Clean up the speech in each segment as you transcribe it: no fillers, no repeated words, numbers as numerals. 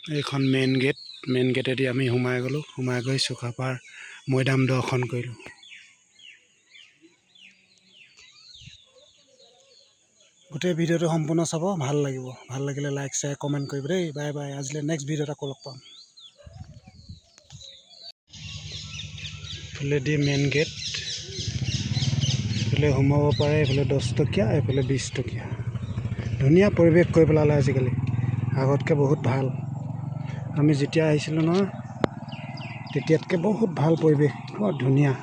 এইখন মেইন গেটেদি আমি সোমাই গ'লোঁ, সোমাই গৈ চুকাফাৰ মৈদাম দৰ্শন কৰিলোঁ। গোটেই ভিডিঅ'টো সম্পূৰ্ণ চাব, ভাল লাগিব। ভাল লাগিলে লাইক শ্বেয়াৰ কমেণ্ট কৰিব দেই। Bye bye. আজিলৈ নেক্সট ভিডিঅ'ত আকৌ লগ পাম। এইফালেদি মেইন গেট, এইফালে সোমাব পাৰে, এইফালে 10 টকীয়া, এইফালে 20 টকীয়া। ধুনীয়া পৰিৱেশ কৰি পেলালে আজিকালি, আগতকৈ বহুত ভাল। আমি যেতিয়া আহিছিলোঁ নহয়, তেতিয়াতকৈ বহুত ভাল পৰিৱেশ, বৰ ধুনীয়া।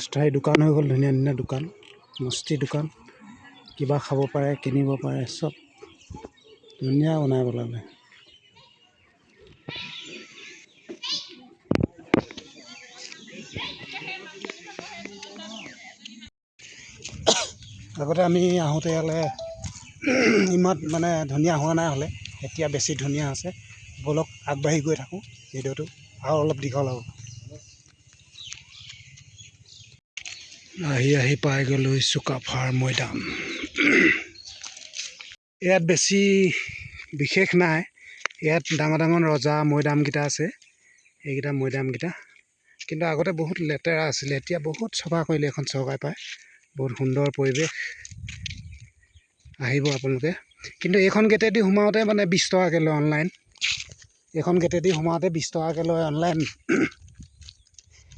স্থায়ী দোকান হৈ গ'ল, ধুনীয়া ধুনীয়া দোকান, মস্তি দোকান, কিবা খাব পাৰে, কিনিব পাৰে, চব ধুনীয়া বনাই পেলালে। আগতে আমি আহোঁতে ইয়ালৈ ইমান মানে ধুনীয়া হোৱা নাই, হ'লে এতিয়া বেছি ধুনীয়া হৈছে। ব'লক আগবাঢ়ি গৈ থাকোঁ, ভিডিঅ'টো আৰু অলপ দীঘল হ'ব। আহি পাই গ'লোঁ চুকাফাৰ মৈদাম। ইয়াত বেছি বিশেষ নাই, ইয়াত ডাঙৰ ডাঙৰ ৰজা মৈদামকেইটা আছে, এইকেইটা মৈদামকেইটা। কিন্তু আগতে বহুত লেতেৰা আছিলে, এতিয়া বহুত চাফা কৰিলে এখন চৰকাৰে পায়, বহুত সুন্দৰ পৰিৱেশ। আহিব আপোনালোকে। কিন্তু এইখন গেটেদি সোমাওঁতে মানে 20 টকাকৈ লয় অনলাইন। এইখন গেটেদি সোমাওঁতে 20 টকাকৈ লয় অনলাইন।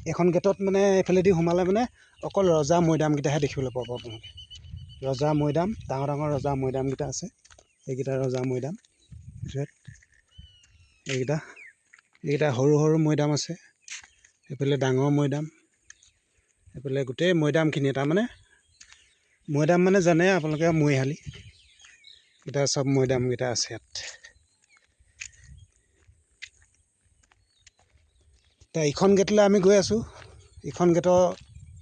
এইখন গেটত মানে এইফালেদি সোমালে মানে অকল ৰজা মৈদামকেইটাহে দেখিবলৈ পাব আপোনালোকে। ৰজা মৈদাম, ডাঙৰ ডাঙৰ ৰজা মৈদামকেইটা আছে, এইকেইটা ৰজা মৈদাম। এইকেইটা সৰু সৰু মৈদাম আছে, এইফালে ডাঙৰ মৈদাম, এইফালে গোটেই মৈদামখিনি। তাৰমানে মৈদাম মানে জানে আপোনালোকে, মৰিশালি এটা চব মৈদামকেইটা আছে ইয়াত। এতিয়া ইখন গেটলৈ আমি গৈ আছোঁ, ইখন গেটৰ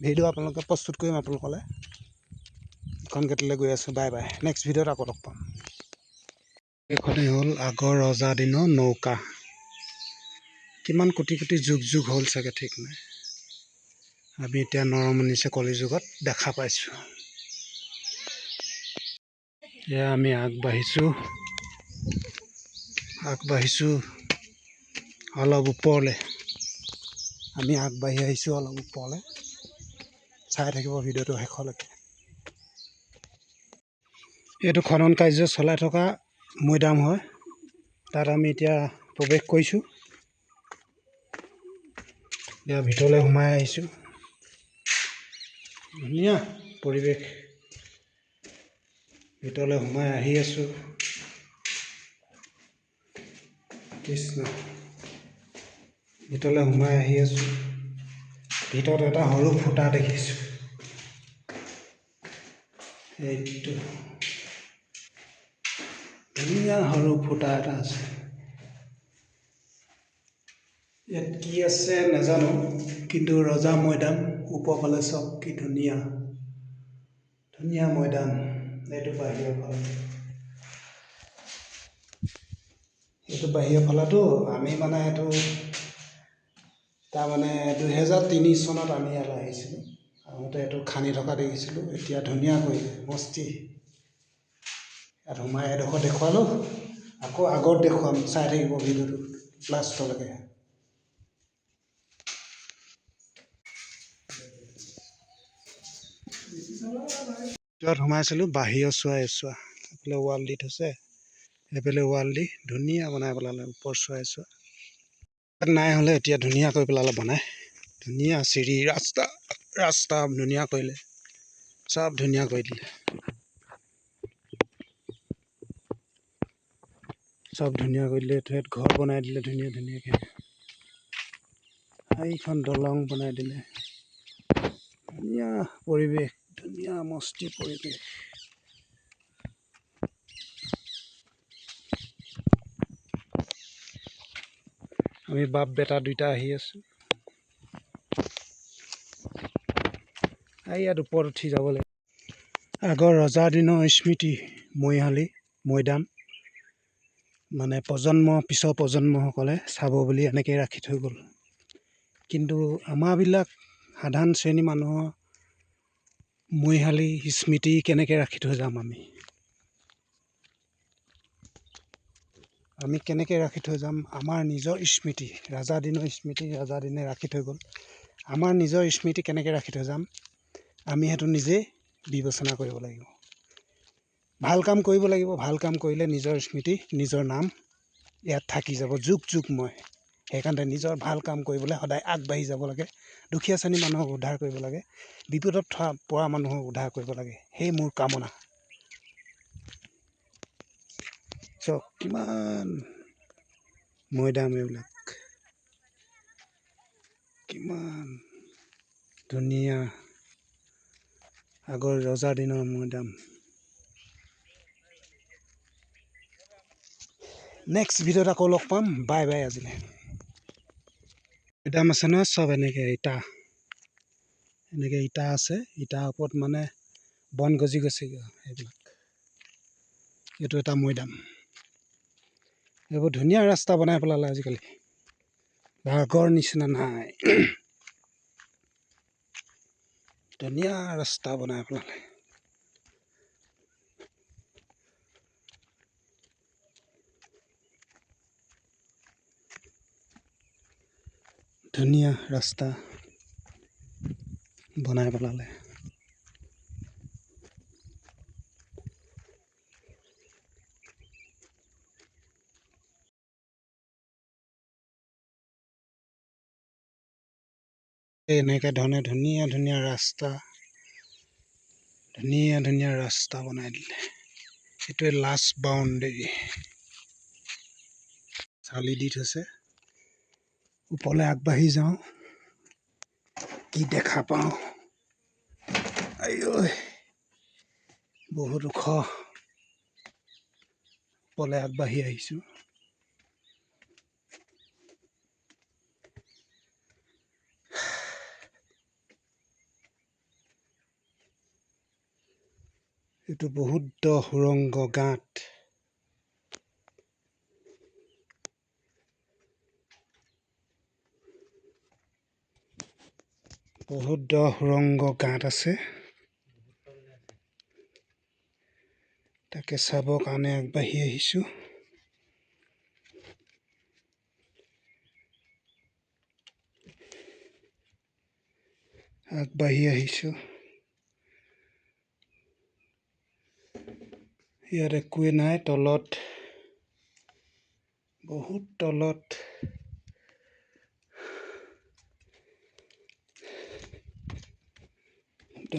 ভিডিঅ' আপোনালোকে প্ৰস্তুত কৰিম আপোনালোকলৈ। ইখন গেটলৈ গৈ আছোঁ। বাই বাই, নেক্সট ভিডিঅ'ত আকৌ লগ পাম। এইখনেই হ'ল আগৰ ৰজা দিনৰ নৌকা। কিমান কোটি কোটি যুগ হ'ল চাগে ঠিক নাই। আমি এতিয়া নৰমনিছে কলিযুগত দেখা পাইছোঁ। এয়া আমি আগবাঢ়িছোঁ অলপ ওপৰলৈ। আমি আগবাঢ়ি আহিছোঁ অলপ ওপৰলৈ। চাই থাকিব ভিডিঅ'টো শেষলৈকে। এইটো খনন কাৰ্য চলাই থকা মৈদাম হয়, তাত আমি এতিয়া প্ৰৱেশ কৰিছোঁ। এতিয়া ভিতৰলৈ সোমাই আহিছোঁ, ধুনীয়া পৰিৱেশ। ভিতৰলৈ সোমাই আহি আছোঁ। কৃষ্ণ, ভিতৰলৈ সোমাই আহি আছোঁ। ভিতৰত এটা সৰু ফুটা দেখিছোঁ, এইটো ধুনীয়া সৰু ফুটা এটা আছে। ইয়াত কি আছে নাজানো, কিন্তু ৰজা মৈদাম ওপৰ ফালে চব কি ধুনীয়া ধুনীয়া মৈদাম। এইটো বাহিৰৰ ফালে, এইটো বাহিৰৰ ফালেতো আমি মানে এইটো তাৰমানে 2003 চনত আমি ইয়ালৈ আহিছিলোঁ। আহোঁতে এইটো খান্দি থকা দেখিছিলোঁ, এতিয়া ধুনীয়া কৰিলে, মস্তি। ইয়াত সোমাই এডোখৰ দেখুৱালোঁ, আকৌ আগত দেখুৱাম। চাই থাকিব ভিডিঅ'টো লাষ্টলৈকে। ভিতৰত সোমাইছিলোঁ, বাহিৰৰ চোৱা, এইফালে ৱাল দি থৈছে, এইফালে ৱাল দি ধুনীয়া বনাই পেলালে, ওপৰ চোৱা। নাই হ'লে এতিয়া ধুনীয়া কৰি পেলালে বনাই, ধুনীয়া চিৰি, ৰাস্তা ধুনীয়া কৰিলে, চব ধুনীয়া কৰি দিলে, চব ধুনীয়া কৰি দিলে। ইয়াত ঘৰ বনাই দিলে ধুনীয়া ধুনীয়াকৈ, এইখন দলং বনাই দিলে, ধুনীয়া পৰিৱেশ, ধুনীয়া মস্তি পৰিৱেশ। আমি বাপ বেটা দুইটা আহি আছোঁ। ইয়াত ওপৰত উঠি যাব লাগে। আগৰ ৰজাৰ দিনৰ স্মৃতি, মৰিশালি মৈদাম, মানে পিছৰ প্ৰজন্মসকলে চাব বুলি এনেকৈ ৰাখি থৈ গ'ল। কিন্তু আমাৰবিলাক সাধাৰণ শ্ৰেণীৰ মানুহৰ মৰিশালি স্মৃতি কেনেকৈ ৰাখি থৈ যাম আমি। আমি কেনেকৈ ৰাখি থৈ যাম আমাৰ নিজৰ স্মৃতি, ৰাজাদিনৰ স্মৃতি ৰাজাদিনে ৰাখি থৈ গ'ল। আমাৰ নিজৰ স্মৃতি কেনেকৈ ৰাখি থৈ যাম আমি সেইটো নিজেই বিবেচনা কৰিব লাগিব। ভাল কাম কৰিব লাগিব, ভাল কাম কৰিলে নিজৰ স্মৃতি নিজৰ নাম ইয়াত থাকি যাব যুগ যুগময়। সেইকাৰণে নিজৰ ভাল কাম কৰিবলৈ সদায় আগবাঢ়ি যাব লাগে। দুখীয়া শ্ৰেণীৰ মানুহক উদ্ধাৰ কৰিব লাগে, বিপদত পৰা মানুহক উদ্ধাৰ কৰিব লাগে, সেই মোৰ কামনা। চাওক কিমান মৈদাম, এইবিলাক কিমান ধুনীয়া আগৰ ৰজাৰ দিনৰ মৈদাম। নেক্সট ভিডিঅ'ত আকৌ লগ পাম। বাই বাই আজিলৈ। মৈদাম আছে নহয়, চব এনেকৈ ইটা, এনেকৈ ইটা আছে, ইটাৰ ওপৰত মানে বন গজি গৈছেগৈ সেইবিলাক। এইটো এটা মৈদাম। এইবোৰ ধুনীয়া ৰাস্তা বনাই পেলালে আজিকালি, আগৰ নিচিনা নাই। ধুনীয়া ৰাস্তা বনাই পেলালে। ধুনীয়া ৰাস্তা বনাই পেলালে। এনেকৈ ধৰণে ধুনীয়া ধুনীয়া ৰাস্তা বনাই দিলে। সেইটোৱে লাষ্ট বাউণ্ডেৰী চালি দি থৈছে। ওপৰলৈ আগবাঢ়ি যাওঁ, কি দেখা পাওঁ। আইঐ বহুত ওখ। ওপৰলৈ আগবাঢ়ি আহিছোঁ। এইটো বহুত দ সুৰংগ গাঁত। বহুত দ সুৰংগ গাঁত আছে। তাকে চাবৰ কাৰণে আগবাঢ়ি আহিছোঁ। ইয়াত একোৱে নাই, তলত বহুত তলত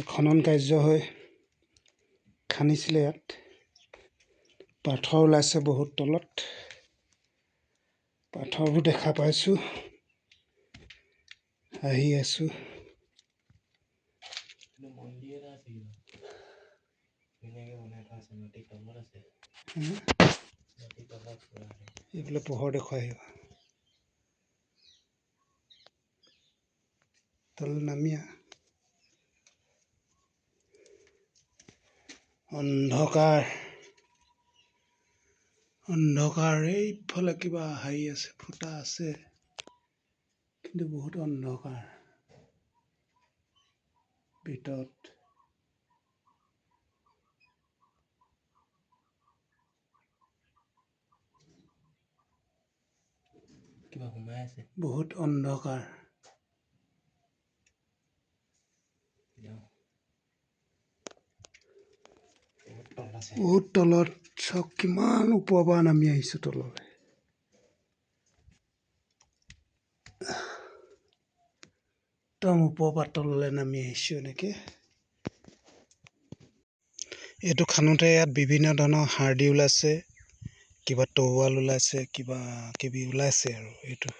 খনন কাৰ্য হৈ খান্দিছিলে। ইয়াত পাথৰ ওলাইছে বহুত তলত, পাথৰবোৰ দেখা পাইছোঁ, আহি আছোঁ। এইফালে পোহৰ দেখুৱাই আহিবা। তললৈ নামি আহ। অন্ধকাৰ, এইফালে কিবা হেৰি আছে, ফুটা আছে, কিন্তু বহুত অন্ধকাৰ ভিতৰত। কিবা সোমাই আছে, বহুত অন্ধকাৰ। বহুত তলত, চব কিমান ওপৰৰ পৰা নামি আহিছোঁ তললৈ। একদম ওপৰৰ পৰা তললৈ নামি আহিছোঁ এনেকৈ। এইটো খানোতে ইয়াত বিভিন্ন ধৰণৰ হাৰ্ডি ওলাইছে, কিবা তৰোৱাল ওলাইছে, কিবা কিবি ওলাইছে আৰু এইটো।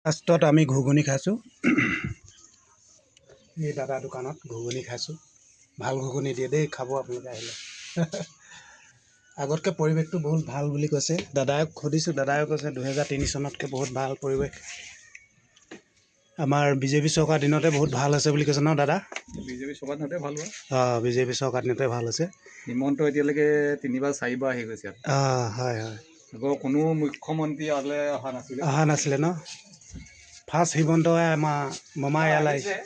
লাষ্টত আমি ঘুগুনি খাইছোঁ। এই দাদা দোকানত ঘুগুনি খাইছোঁ। ভাল ঘুগুনি দিয়ে দেই, খাব আপোনালোকে আহিলে। আগতকৈ পৰিৱেশটো বহুত ভাল বুলি কৈছে। দাদাক সুধিছোঁ, দাদাই কৈছে 2003 চনতকৈ বহুত ভাল পৰিৱেশ। আমাৰ বিজেপি চৰকাৰ দিনতে বহুত ভাল হৈছে বুলি কৈছে ন দাদা? বিজেপি চৰকাৰ দিনতে ভাল হয়। বিজেপি চৰকাৰ দিনতে ভাল হৈছে। হিমন্ত এতিয়ালৈকে 3 বাৰ 4 বাৰ আহি গৈছে ইয়াত। হয় হয়। আগৰ কোনো মুখ্যমন্ত্ৰী ইয়ালৈ অহা নাছিলে ন? ফাৰ্ষ্ট হিমন্ত আমাৰ মামা ইয়ালৈ আহিছে।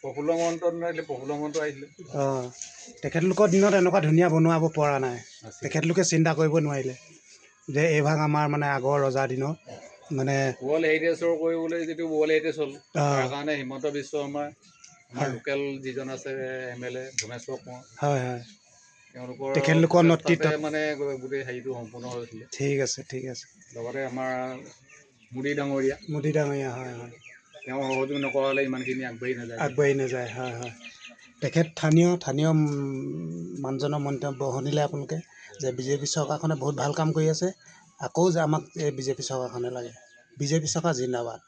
প্ৰফুল্ল মহন্ত আহিলে, প্ৰফুল্ল মহন্ত আহিছিলে। তেখেতলোকৰ দিনত এনেকুৱা ধুনীয়া বনোৱাব পৰা নাই। তেখেতলোকে চিন্তা কৰিব নোৱাৰিলে যে এইভাগ আমাৰ মানে আগৰ ৰজাৰ দিনত মানে ৱৰ্ল্ড হেৰিটেজৰ কৰিবলৈ যিটো ৱৰ্ল্ড হেৰিটেজ হ'ল তাৰ কাৰণে হিমন্ত বিশ্ব শৰ্মা আমাৰ লোকেল যিজন আছে MLA ধমেশ্বৰ কোঁৱৰ, হয় হয়, তেখেতলোকৰ নেতৃত্বত মানে গোটেই হেৰিটো সম্পূৰ্ণ হৈছিলে। ঠিক আছে ঠিক আছে। লগতে আমাৰ মোদী ডাঙৰীয়া হয় হয়, তেওঁ সহযোগ নকৰা হ'লে ইমানখিনি আগবাঢ়ি নাযায়। হয় হয়, তেখেত স্থানীয় মানুহজনৰ মন্তব্য শুনিলে আপোনালোকে যে বিজেপি চৰকাৰখনে বহুত ভাল কাম কৰি আছে। আকৌ যে আমাক এই বিজেপি চৰকাৰখনে লাগে। বিজেপি চৰকাৰ জিন্দাবাদ।